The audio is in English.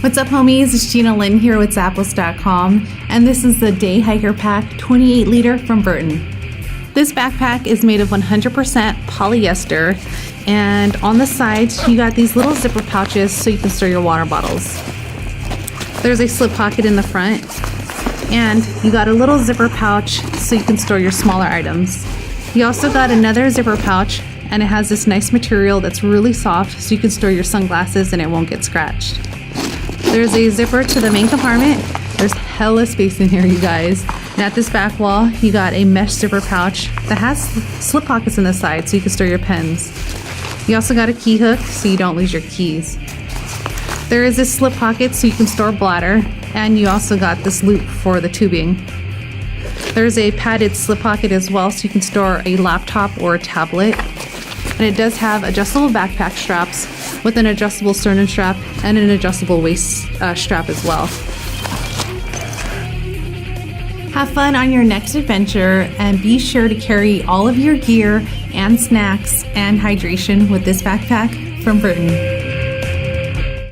What's up, homies? It's Gina Lynn here with Zappos.com, and this is the Day Hiker Pack 28 liter from Burton. This backpack is made of 100% polyester, and on the sides you got these little zipper pouches so you can store your water bottles. There's a slip pocket in the front, and you got a little zipper pouch so you can store your smaller items. You also got another zipper pouch, and it has this nice material that's really soft so you can store your sunglasses and it won't get scratched. There's a zipper to the main compartment. There's hella space in here, you guys. And at this back wall, you got a mesh zipper pouch that has slip pockets in the side so you can store your pens. You also got a key hook so you don't lose your keys. There is this slip pocket so you can store bladder, and you also got this loop for the tubing. There's a padded slip pocket as well so you can store a laptop or a tablet. And it does have adjustable backpack straps with an adjustable sternum strap and an adjustable waist strap as well. Have fun on your next adventure, and be sure to carry all of your gear and snacks and hydration with this backpack from Burton.